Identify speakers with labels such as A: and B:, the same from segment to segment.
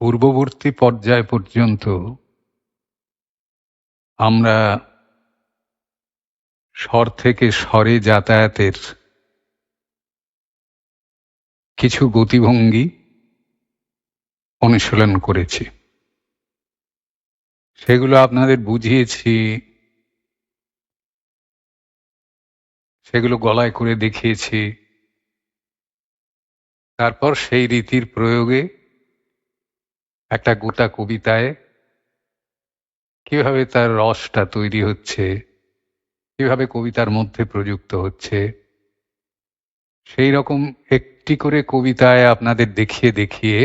A: পূর্ববর্তী পর্যায় পর্যন্ত আমরা স্বর থেকে স্বরে যাতায়াতের কিছু গতিভঙ্গি অনুশীলন করেছি। সেগুলো আপনাদের বুঝিয়েছি, সেগুলো গলায় করে দেখিয়েছি। তারপর সেই রীতির প্রয়োগে একটা গোটা কবিতায় কিভাবে তার রসটা তৈরি হচ্ছে, কিভাবে কবিতার মধ্যে প্রযুক্ত হচ্ছে, সেই রকম একটি করে কবিতায় আপনাদের দেখিয়ে দেখিয়ে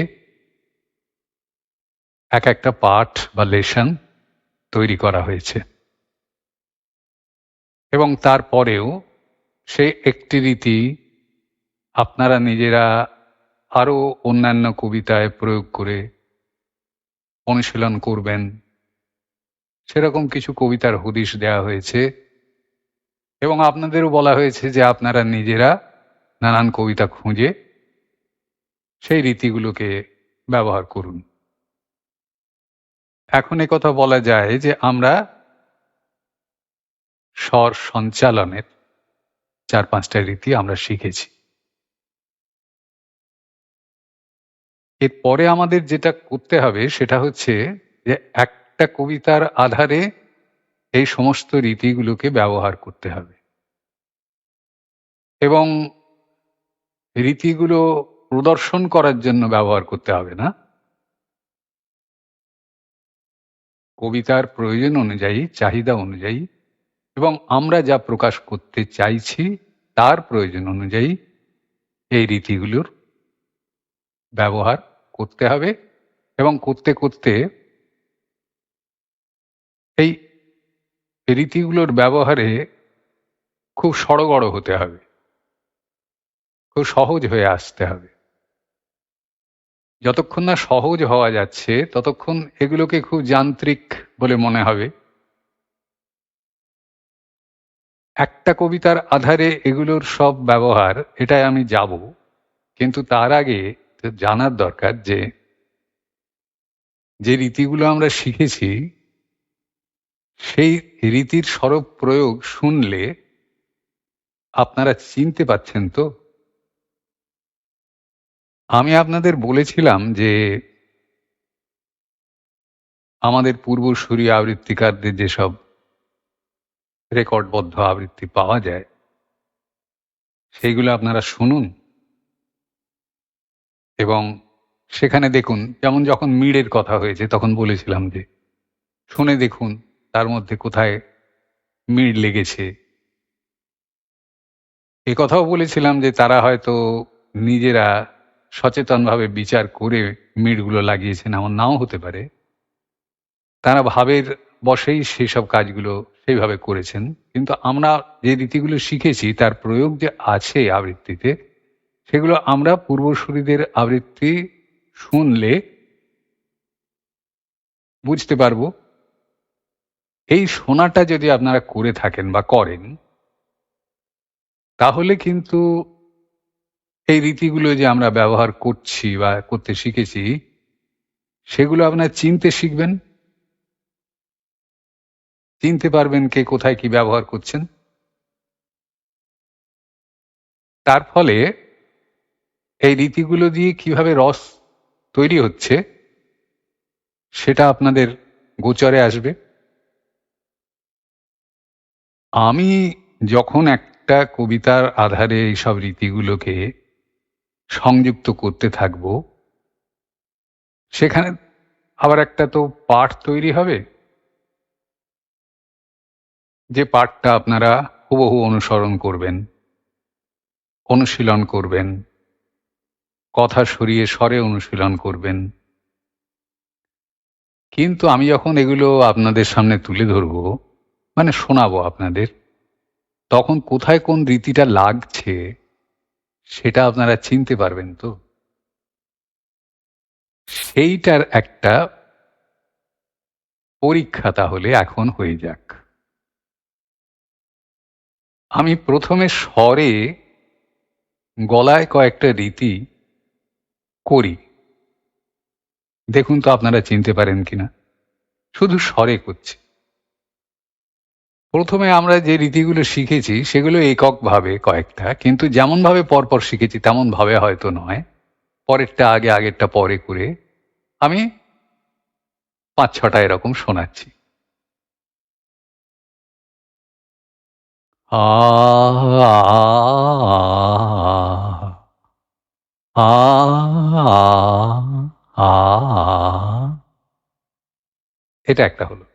A: এক একটা পাঠ বা লেসন তৈরি করা হয়েছে। এবং তারপরেও সেই একটি রীতি আপনারা নিজেরা আরো অন্যান্য কবিতায় প্রয়োগ করে অনুশীলন করবেন, সেরকম কিছু কবিতার হদিশ দেওয়া হয়েছে। এবং আপনাদেরও বলা হয়েছে যে আপনারা নিজেরা নানান কবিতা খুঁজে সেই রীতিগুলোকে ব্যবহার করুন। এখন কথা বলা যায় যে আমরা স্বর সঞ্চালনের 4-5টা রীতি আমরা শিখেছি। এরপরে আমাদের যেটা করতে হবে সেটা হচ্ছে যে একটা কবিতার আধারে এই সমস্ত রীতিগুলোকে ব্যবহার করতে হবে এবং রীতিগুলো প্রদর্শন করার জন্য ব্যবহার করতে হবে না, কবিতার প্রয়োজন অনুযায়ী, চাহিদা অনুযায়ী এবং আমরা যা প্রকাশ করতে চাইছি তার প্রয়োজন অনুযায়ী এই রীতিগুলোর ব্যবহার করতে হবে। এবং করতে করতে এই রীতিগুলোর ব্যবহারে খুব সড়গড় হতে হবে, খুব সহজ হয়ে আসতে হবে। যতক্ষণ না সহজ হওয়া যাচ্ছে ততক্ষণ এগুলোকে খুব যান্ত্রিক বলে মনে হবে। একটা কবিতার আধারে এগুলোর সব ব্যবহার, এটাই আমি যাব, কিন্তু তার আগে জানার দরকার যে যে রীতিগুলো আমরা শিখেছি সেই রীতির সরব প্রয়োগ শুনলে আপনারা চিনতে পাচ্ছেন তো? আমি আপনাদের বলেছিলাম যে আমাদের পূর্বসূরি আবৃত্তিকারদের যেসব রেকর্ডবদ্ধ আবৃত্তি পাওয়া যায় সেইগুলো আপনারা শুনুন এবং সেখানে দেখুন, যেমন যখন মিড়ের কথা হয়েছে তখন বলেছিলাম যে শুনে দেখুন তার মধ্যে কোথায় মিড় লেগেছে। এ কথাও বলেছিলাম যে তারা হয়তো নিজেরা সচেতনভাবে বিচার করে মিড়গুলো লাগিয়েছেন, এমন নাও হতে পারে। তারা ভাবের বশেই সেসব কাজগুলো সেইভাবে করেছেন। কিন্তু আমরা যে রীতিগুলো শিখেছি তার প্রয়োগ যে আছে আবৃত্তিতে, সেগুলো আমরা পূর্বসূরীদের আবৃত্তি শুনলে বুঝতে পারবো। এই শোনাটা যদি আপনারা করে থাকেন বা করেন, তাহলে কিন্তু এই রীতিগুলো যে আমরা ব্যবহার করছি বা করতে শিখেছি সেগুলো আপনারা চিনতে শিখবেন, চিনতে পারবেন কে কোথায় কি ব্যবহার করছেন। তার ফলে এই রীতিগুলো দিয়ে কিভাবে রস তৈরি হচ্ছে সেটা আপনাদের গোচরে আসবে। আমি যখন একটা কবিতার আধারে এইসব রীতিগুলোকে সংযুক্ত করতে থাকব, সেখানে আবার একটা তো পাঠ তৈরি হবে, যে পাঠটা আপনারা হুবহু অনুসরণ করবেন, অনুশীলন করবেন, কথা সরিয়ে স্বরে অনুশীলন করবেন। কিন্তু আমি যখন এগুলো আপনাদের সামনে তুলে ধরবো, মানে শোনাবো আপনাদের, তখন কোথায় কোন রীতিটা লাগছে সেটা আপনারা চিনতে পারবেন তো? সেইটার একটা পরীক্ষা তাহলে এখন হয়ে যাক। আমি প্রথমে স্বরে গলায় কয়েকটা রীতি করি, দেখুন তো আপনারা চিনতে পারেন কিনা। শুধু স্বরে করছি। প্রথমে আমরা যে রীতিগুলো শিখেছি সেগুলো এককভাবে কয়েকটা, কিন্তু যেমনভাবে পরপর শিখেছি তেমনভাবে হয়তো নয়। পরেরটা আগে, আগেরটা পরে করে আমি ৫-৬টা এরকম শোনাচ্ছি। আ আ আ আ এটা একটা হলো।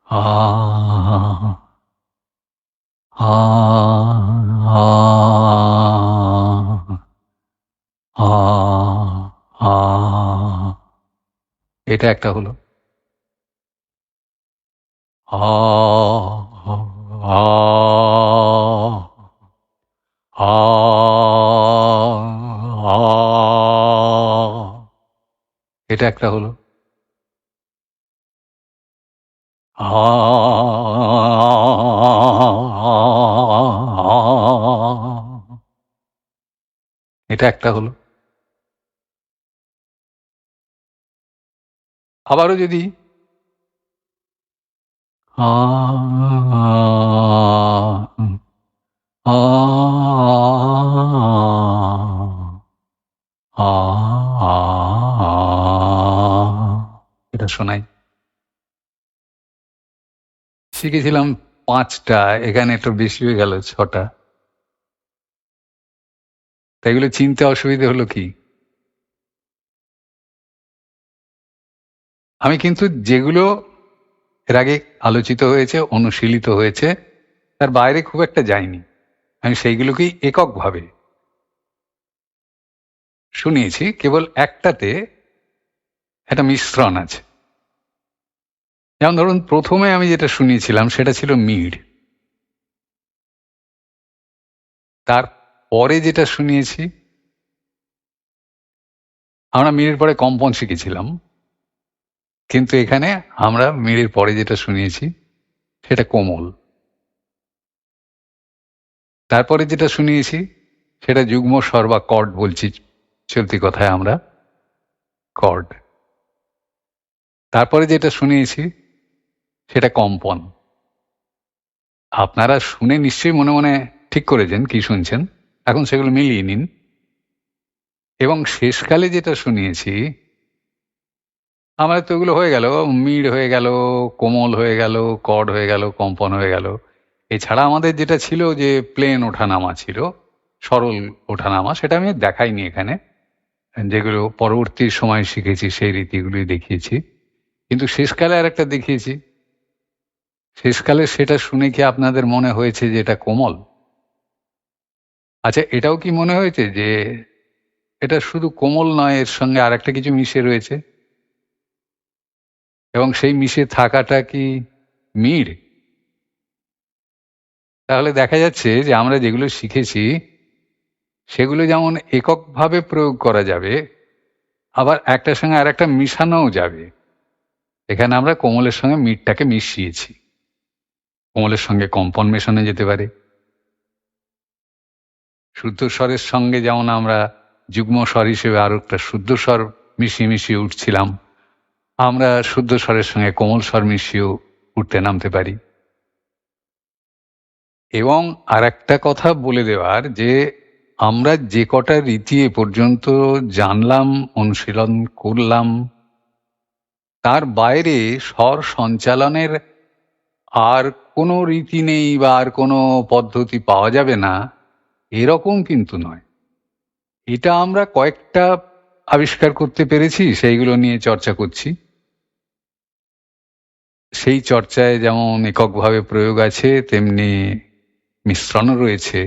A: আ আ আ আ আ এটা একটা হলো। আ আ আ এটা একটা হলো। আ এটা একটা হলো। আবারও যদি আ আ আ এটা শোনাই। শিখেছিলাম ৫টা, এখানে একটু বেশি হয়ে গেল ৬টা। তা এগুলো চিনতে অসুবিধে হলো কি? আমি কিন্তু যেগুলো এর আগে আলোচিত হয়েছে, অনুশীলিত হয়েছে, তার বাইরে খুব একটা যাইনি। আমি সেইগুলোকেই এককভাবে শুনিয়েছি। কেবল একটাতে একটা মিশ্রণ আছে। যেমন ধরুন ১ম এ আমি যেটা শুনিয়েছিলাম সেটা ছিল মিড়। তারপরে যেটা শুনিয়েছি, আমরা মিড়ের পরে কম্পন শিখেছিলাম। কিন্তু এখানে আমরা মিড়ের পরে যেটা শুনিয়েছি সেটা কোমল। তারপরে যেটা শুনিয়েছি সেটা যুগ্ম স্বর বা কর্ড বলছি চলতি কথায় আমরা, কর্ড। তারপরে যেটা শুনিয়েছি সেটা কম্পন। আপনারা শুনে নিশ্চয়ই মনে মনে ঠিক করেছেন কি শুনছেন। এখন সেগুলো মিলিয়ে নিন। এবং শেষকালে যেটা শুনিয়েছি, আমাদের তো ওগুলো হয়ে গেল, মিড় হয়ে গেল, কোমল হয়ে গেল, কর্ড হয়ে গেল, কম্পন হয়ে গেল। এছাড়া আমাদের যেটা ছিল যে প্লেন ওঠানামা ছিল, সরল ওঠানামা, সেটা আমি দেখাইনি এখানে। যেগুলো পরবর্তী সময়ে শিখেছি সেই রীতিগুলোই দেখিয়েছি। কিন্তু শেষকালে আরেকটা দেখিয়েছি। শেষকালে সেটা শুনে কি আপনাদের মনে হয়েছে যে এটা কোমল? আচ্ছা, এটাও কি মনে হয়েছে যে এটা শুধু কোমল নয়, এর সঙ্গে আরেকটা কিছু মিশে রয়েছে? এবং সেই মিশে থাকাটা কি মিড়? তাহলে দেখা যাচ্ছে যে আমরা যেগুলো শিখেছি সেগুলো যেমন এককভাবে প্রয়োগ করা যাবে, আবার একটার সঙ্গে আরেকটা মিশানোও যাবে। এখানে আমরা কোমলের সঙ্গে মিড়টাকে মিশিয়েছি। কোমলের সঙ্গে কম্পন মেশানো যেতে পারে। শুদ্ধ স্বরের সঙ্গে যেমন আমরা যুগ্ম স্বর হিসেবে আরো একটা শুদ্ধ স্বর মিশিয়ে মিশিয়ে উঠছিলাম, আমরা শুদ্ধ স্বরের সঙ্গে কোমল স্বর মিশিয়েও উঠতে নামতে পারি। এবং আরেকটা কথা বলে দেওয়ার যে আমরা যে কটা রীতি এ পর্যন্ত জানলাম, অনুশীলন করলাম, তার বাইরে স্বর সঞ্চালনের আর কোনো রীতি নেই বা আর কোনো পদ্ধতি পাওয়া যাবে না, এরকম কিন্তু নয়। এটা আমরা কয়েকটা আবিষ্কার করতে পেরেছি, সেইগুলো নিয়ে চর্চা করছি। সেই চর্চায় যেমন এককভাবে প্রয়োগ আছে, তেমনি মিশ্রণও রয়েছে।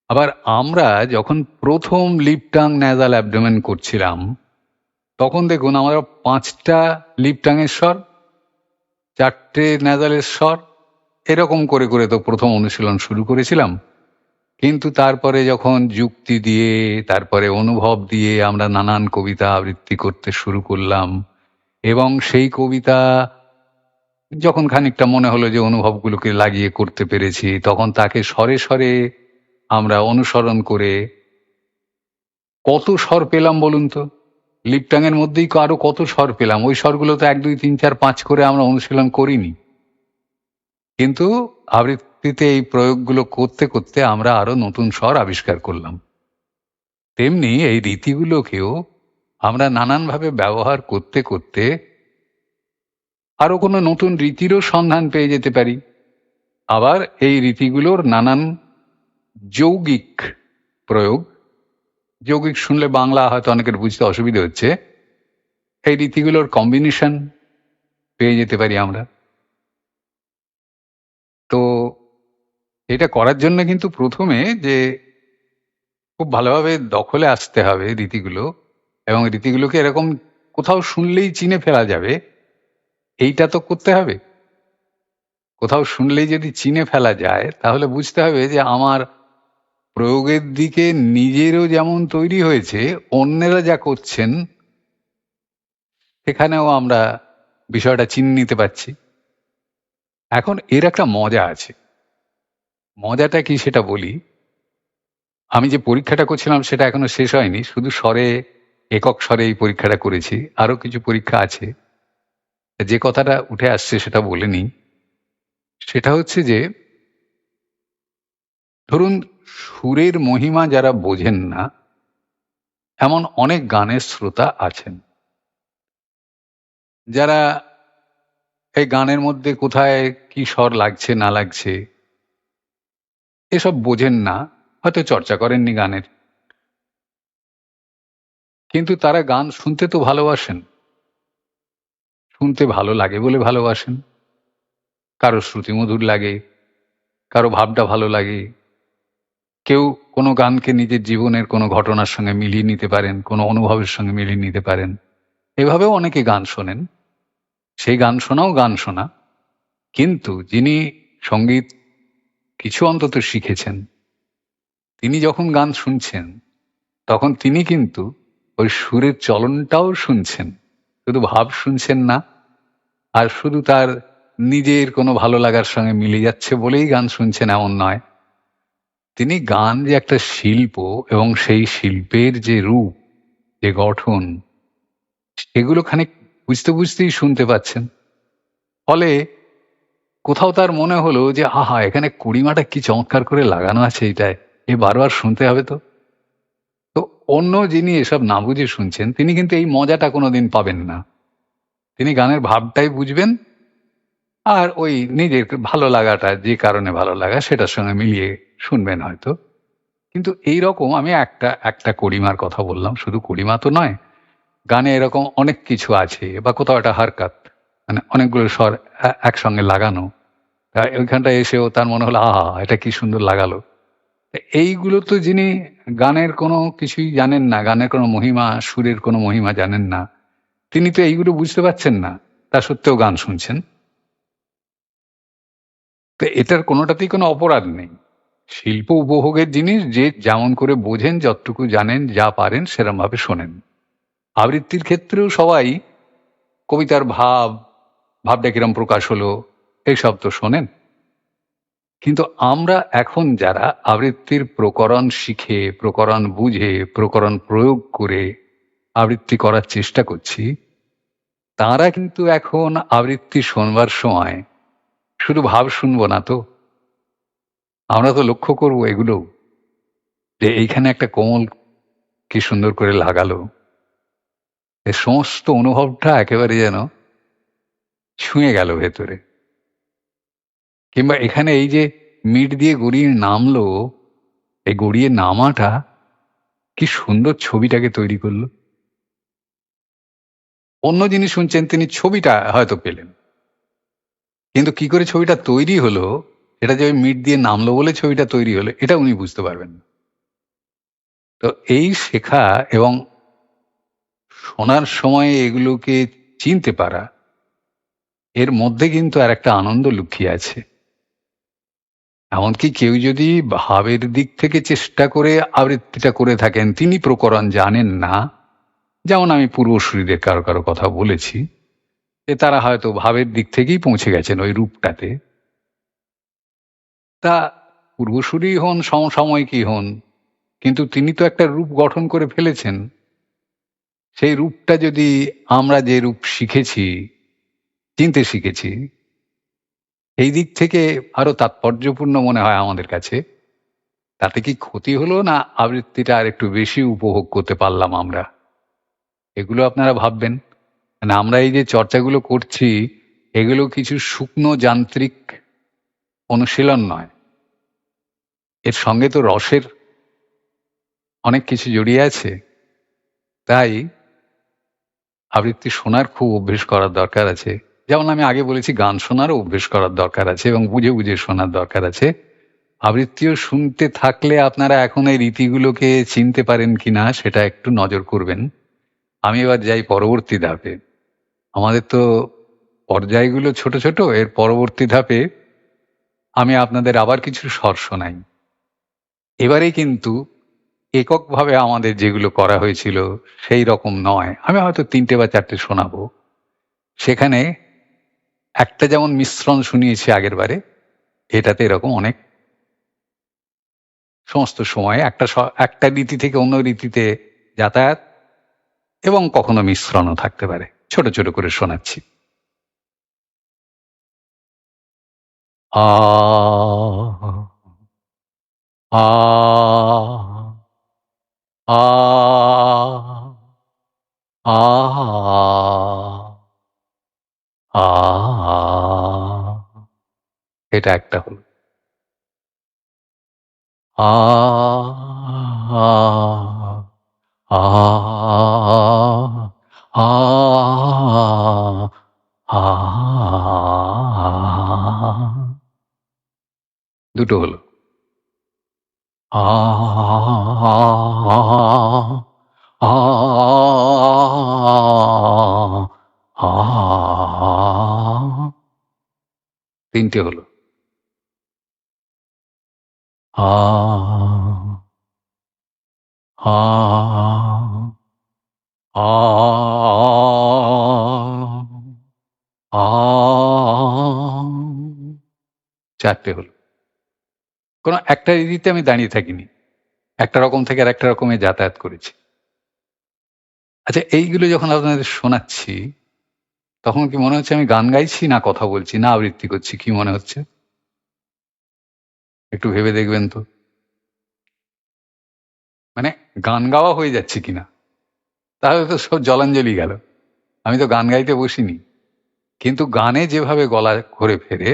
A: আবার আমরা যখন প্রথম লিপ টাং ন্যাজাল অ্যাবডোমেন করছিলাম, তখন দেখুন আমরা ৫টা লিপ টাঙের স্বর, ৪টে ন্যাজালের স্বর, এরকম করে করে তো প্রথম অনুশীলন শুরু করেছিলাম। কিন্তু তারপরে যখন যুক্তি দিয়ে, তারপরে অনুভব দিয়ে আমরা নানান কবিতা আবৃত্তি করতে শুরু করলাম, এবং সেই কবিতা যখন খানিকটা মনে হলো যে অনুভবগুলোকে লাগিয়ে করতে পেরেছি, তখন তাকে স্বরে স্বরে আমরা অনুসরণ করে কত স্বর পেলাম বলুন তো? লিপটাংয়ের মধ্যেই আরো কত স্বর পেলাম। ওই স্বরগুলো তো ১, ২, ৩, ৪, ৫ করে আমরা অনুশীলন করিনি। কিন্তু আবৃত্তিতে এই প্রয়োগগুলো করতে, করতে আমরা আরো নতুন স্বর আবিষ্কার করলাম। তেমনি এই রীতিগুলোকেও আমরা নানানভাবে ব্যবহার করতে, করতে আরো কোনো নতুন রীতিরও সন্ধান পেয়ে যেতে পারি। আবার এই রীতিগুলোর নানান যৌগিক প্রয়োগ, যৌগিক শুনলে বাংলা হয়তো অনেকের বুঝতে অসুবিধা হচ্ছে, এই রীতিগুলোর কম্বিনেশন পেয়ে যেতে পারি আমরা। তো এটা করার জন্য কিন্তু প্রথমে যে খুব ভালোভাবে দখলে আসতে হবে রীতিগুলো, এবং রীতিগুলোকে এরকম কোথাও শুনলেই চিনে ফেলা যাবে, এইটা তো করতে হবে। কোথাও শুনলেই যদি চিনে ফেলা যায় তাহলে বুঝতে হবে যে আমার প্রয়োগের দিকে নিজেরও যেমন তৈরি হয়েছে, অন্যেরা যা করছেন সেখানেও আমরা বিষয়টা চিনে নিতে পারছি। এখন এর একটা মজা আছে। মজাটা কি সেটা বলি। আমি যে পরীক্ষাটা করছিলাম সেটা এখনো শেষ হয়নি। শুধু স্বরে, একক স্বরে এই পরীক্ষাটা করেছি। আরো কিছু পরীক্ষা আছে। যে কথাটা উঠে আসছে সেটা বলে নিই। সেটা হচ্ছে যে, ধরুন সুরের মহিমা যারা বোঝেন না, এমন অনেক গানের শ্রোতা আছেন। যারা এই গানের মধ্যে কোথায় কি স্বর লাগছে না লাগছে এসব বোঝেন না, হয়তো চর্চা করেননি গানের। কিন্তু তারা গান শুনতে তো ভালোবাসেন। শুনতে ভালো লাগে বলে ভালোবাসেন। কারো শ্রুতিমধুর লাগে, কারো ভাবটা ভালো লাগে। কেউ কোনো গানকে নিজের জীবনের কোনো ঘটনার সঙ্গে মিলিয়ে নিতে পারেন, কোনো অনুভবের সঙ্গে মিলিয়ে নিতে পারেন। এভাবেও অনেকে গান শোনেন। সেই গান শোনাও গান শোনা। কিন্তু যিনি সঙ্গীত কিছু অন্তত শিখেছেন, তিনি যখন গান শুনছেন, তখন তিনি কিন্তু ওই সুরের চলনটাও শুনছেন। শুধু ভাব শুনছেন না, আর শুধু তার নিজের কোনো ভালো লাগার সঙ্গে মিলে যাচ্ছে বলেই গান শুনছেন এমন নয়। তিনি গান যে একটা শিল্প, এবং সেই শিল্পের যে রূপ, যে গঠন, সেগুলো খানিক বুঝতে বুঝতেই শুনতে পাচ্ছেন। ফলে কোথাও তার মনে হলো যে আহা, এখানে কুড়িমাটা কি চমৎকার করে লাগানো আছে, এটায় এ বারবার শুনতে হবে তো। তো অন্য যিনি এসব না বুঝে শুনছেন, তিনি কিন্তু এই মজাটা কোনোদিন পাবেন না। তিনি গানের ভাবটাই বুঝবেন, আর ওই নিজের ভালো লাগাটা, যে কারণে ভালো লাগা, সেটার সঙ্গে মিলিয়ে শুনবেন হয়তো। কিন্তু এই রকম আমি একটা একটা কড়িমার কথা বললাম, শুধু কড়িমা তো নয়, গানে এরকম অনেক কিছু আছে, বা কোথাও একটা হারকাত, মানে অনেকগুলো স্বর একসঙ্গে লাগানো। ওইখানটায় এসেও তার মনে হলো আহা, এটা কি সুন্দর লাগালো। এইগুলো তো যিনি গানের কোনো কিছুই জানেন না, গানের কোনো মহিমা, সুরের কোনো মহিমা জানেন না, তিনি তো এইগুলো বুঝতে পারছেন না, তা সত্ত্বেও গান শুনছেন। তো এটার কোনোটাতেই কোনো অপরাধ নেই। শিল্প উপভোগের জিনিস, যে যেমন করে বোঝেন, যতটুকু জানেন, যা পারেন সেরমভাবে শোনেন। আবৃত্তির ক্ষেত্রেও সবাই কবিতার ভাব, ভাবটা কিরম প্রকাশ হলো, এইসব তো শোনেন। কিন্তু আমরা এখন যারা আবৃত্তির প্রকরণ শিখে, প্রকরণ বুঝে, প্রকরণ প্রয়োগ করে আবৃত্তি করার চেষ্টা করছি, তারা কিন্তু এখন আবৃত্তি শোনবার সময় শুধু ভাব শুনবো না তো, আমরা তো লক্ষ্য করবো এগুলো, যে এইখানে একটা কোমল কি সুন্দর করে লাগালো। এ সমস্ত অনুভবটা একেবারে যেন ছুঁয়ে গেল ভেতরে। কিংবা এখানে এই যে মিট দিয়ে গড়িয়ে নামলো, এই গড়িয়ে নামাটা কি সুন্দর ছবিটাকে তৈরি করলো। অন্য যিনি শুনছেন তিনি ছবিটা হয়তো পেলেন, কিন্তু কি করে ছবিটা তৈরি হলো, এটা যে ওই মিট দিয়ে নামলো বলে ছবিটা তৈরি হলো, এটা উনি বুঝতে পারবেন না। তো এই শেখা এবং শোনার সময় এগুলোকে চিনতে পারা, এর মধ্যে কিন্তু আর একটা আনন্দ লুকিয়ে আছে। এমনকি কেউ যদি ভাবের দিক থেকে চেষ্টা করে আবৃত্তিটা করে থাকেন, তিনি প্রকরণ জানেন না, যেমন আমি পূর্বসূরীদের কারো কারো কথা বলেছি, যে তারা হয়তো ভাবের দিক থেকেই পৌঁছে গেছেন ওই রূপটাতে। তা পূর্বসূরী হন, সমসাময়িকই হন, কিন্তু তিনি তো একটা রূপ গঠন করে ফেলেছেন। সেই রূপটা যদি আমরা যে রূপ শিখেছি, চিনতে শিখেছি, এই দিক থেকে আরো তাৎপর্যপূর্ণ মনে হয় আমাদের কাছে। তাতে কি ক্ষতি হলো, না আবৃত্তিটা আর একটু বেশি উপভোগ করতে পারলাম আমরা? এগুলো আপনারা ভাববেন। মানে আমরা এই যে চর্চাগুলো করছি, এগুলো কিছু শুকনো যান্ত্রিক অনুশীলন নয়। এর সঙ্গে তো রসের অনেক কিছু জড়িয়ে আছে। তাই আবৃত্তি শোনার খুব অভ্যেস করার দরকার আছে। যেমন আমি আগে বলেছি, গান শোনারও অভ্যেস করার দরকার আছে এবং বুঝে, বুঝে শোনার দরকার আছে। আবৃত্তিও শুনতে থাকলে আপনারা এখন এই রীতিগুলোকে চিনতে পারেন কিনা সেটা একটু নজর করবেন। আমি এবার যাই পরবর্তী ধাপে। আমাদের তো পর্যায়গুলো ছোট, ছোট। এর পরবর্তী ধাপে আমি আপনাদের আবার কিছু স্বর শোনাই। এবারে কিন্তু এককভাবে আমাদের যেগুলো করা হয়েছিল সেই রকম নয়। আমি হয়তো ৩ টে বা ৪ টে শোনাবো। সেখানে একটা যেমন মিশ্রণ শুনিয়েছি আগেরবারে, এটাতে এরকম অনেক সমস্ত সময়ে একটা রীতি থেকে অন্য রীতিতে যাতায়াত এবং কখনো মিশ্রণও থাকতে পারে। ছোট, ছোট করে শোনাচ্ছি। আ আ আ আ আ এটা একটা হলো। আ আ আ আ দুটো হলো। আ আ আ ৩ টে হলো। আ আ আ আ ৪ টে হলো। কোন একটা রীতিতে আমি দাঁড়িয়ে থাকিনি। একটা রকম থেকে আরেকটা রকমে যাতায়াত করেছি। আচ্ছা, এইগুলো যখন আপনাদের শোনাচ্ছি, তখন কি মনে হচ্ছে আমি গান গাইছি, না কথা বলছি, না আবৃত্তি করছি? কি মনে হচ্ছে? একটু ভেবে দেখবেন তো। মানে গান গাওয়া হয়ে যাচ্ছে কিনা? তাহলে তো সব জলাঞ্জলি গেল। আমি তো গান গাইতে বসিনি। কিন্তু গানে যেভাবে গলা ঘুরে ফেরে,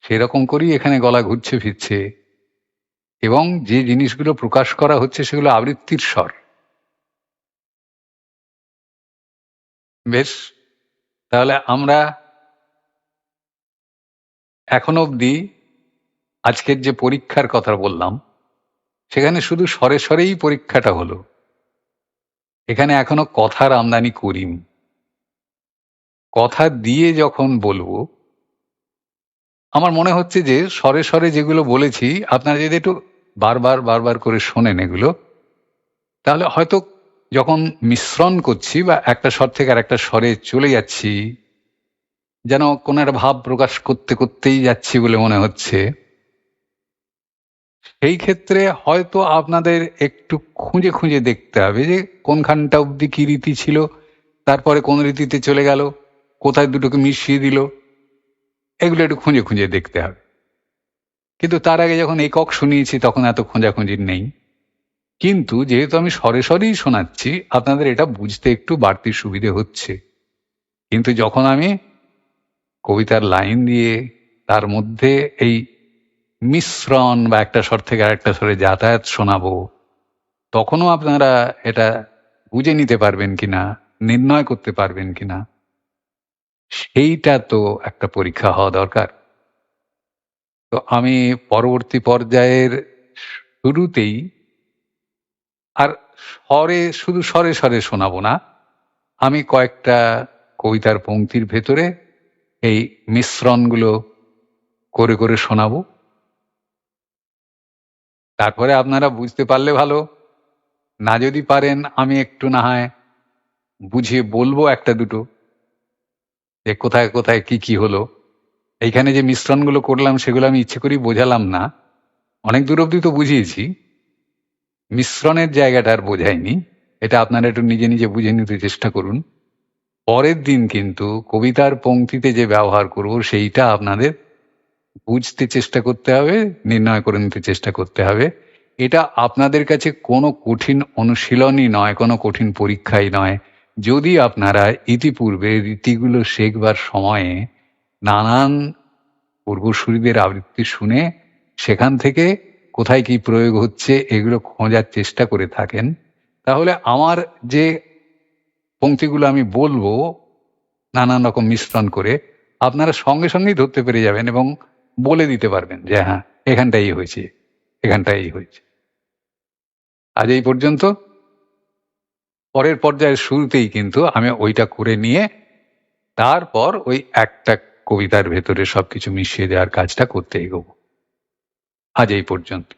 A: সেরকম করেই এখানে গলা ঘুরছে ফিরছে এবং যে জিনিসগুলো প্রকাশ করা হচ্ছে সেগুলো আবৃত্তির স্বর। বেশ, তাহলে আমরা এখনো অবধি আজকের যে পরীক্ষার কথা বললাম, সেখানে শুধু স্বরে, স্বরেই পরীক্ষাটা হলো। এখানে এখনো কথার আমদানি করিনি। কথা দিয়ে যখন বলব, আমার মনে হচ্ছে যে স্বরে, স্বরে যেগুলো বলেছি আপনারা যদি একটু বারবার, বারবার করে শোনেন এগুলো, তাহলে হয়তো যখন মিশ্রণ করছি বা একটা স্বর থেকে আরেকটা স্বরে চলে যাচ্ছি, যেন কোনো একটা ভাব প্রকাশ করতে, করতেই যাচ্ছি বলে মনে হচ্ছে। সেই ক্ষেত্রে হয়তো আপনাদের একটু খুঁজে, খুঁজে দেখতে হবে যে কোনখানটা অবধি কি রীতি ছিল, তারপরে কোন রীতিতে চলে গেল, কোথায় দুটোকে মিশিয়ে দিল, এগুলো একটু খুঁজে, খুঁজে দেখতে হবে। কিন্তু তার আগে যখন একক শুনিয়েছি তখন এত খোঁজাখুঁজির নেই। কিন্তু যেহেতু আমি স্বরে, স্বরেই শোনাচ্ছি, আপনাদের এটা বুঝতে একটু বাড়তি সুবিধে হচ্ছে। কিন্তু যখন আমি কবিতার লাইন দিয়ে তার মধ্যে এই মিশ্রণ বা একটা স্বর থেকে আরেকটা স্বরে যাতায়াত শোনাবো, তখনও আপনারা এটা বুঝে নিতে পারবেন কিনা, নির্ণয় করতে পারবেন কিনা, সেইটা তো একটা পরীক্ষা হওয়া দরকার। তো আমি পরবর্তী পর্যায়ের শুরুতেই আর শুধু স্বরে, স্বরে শোনাবো না। আমি কয়েকটা কবিতার পংক্তির ভেতরে এই মিশ্রণগুলো করে, করে শোনাবো। তারপরে আপনারা বুঝতে পারলে ভালো, না যদি পারেন আমি একটু না হয় বুঝিয়ে বলবো একটা দুটো যে কোথায়, কোথায় কি, কি হলো। এইখানে যে মিশ্রণগুলো করলাম সেগুলো আমি ইচ্ছে করেই বোঝালাম না। অনেক দূর অব্দি তো বুঝিয়েছি। মিশ্রণের জায়গাটা আর বোঝায়নি। এটা আপনারা একটু নিজে নিজে বুঝে নিতে চেষ্টা করুন। পরের দিন কিন্তু কবিতার পংক্তিতে যে ব্যবহার করব সেইটা আপনাদের বুঝতে চেষ্টা করতে হবে, নির্ণয় করে নিতে চেষ্টা করতে হবে। এটা আপনাদের কাছে কোনো কঠিন অনুশীলনই নয়, কোনো কঠিন পরীক্ষাই নয়। যদি আপনারা ইতিপূর্বে রীতিগুলো শেখবার সময়ে নানান পূর্বসূরীদের আবৃত্তি শুনে সেখান থেকে কোথায় কি প্রয়োগ হচ্ছে এগুলো খোঁজার চেষ্টা করে থাকেন, তাহলে আমার যে পংক্তিগুলো আমি বলবো নানান রকম মিশ্রণ করে আপনারা সঙ্গে সঙ্গেই ধরতে পেরে যাবেন এবং বলে দিতে পারবেন যে হ্যাঁ এখানটাই হয়েছে, এখানটাই হয়েছে। আজ এই পর্যন্ত। পরের পর্যায়ের শুরুতেই কিন্তু আমি ওইটা করে নিয়ে তারপর ওই একটা কবিতার ভেতরে সবকিছু মিশিয়ে দেওয়ার কাজটা করতে এগোবো। আজ এই পর্যন্ত।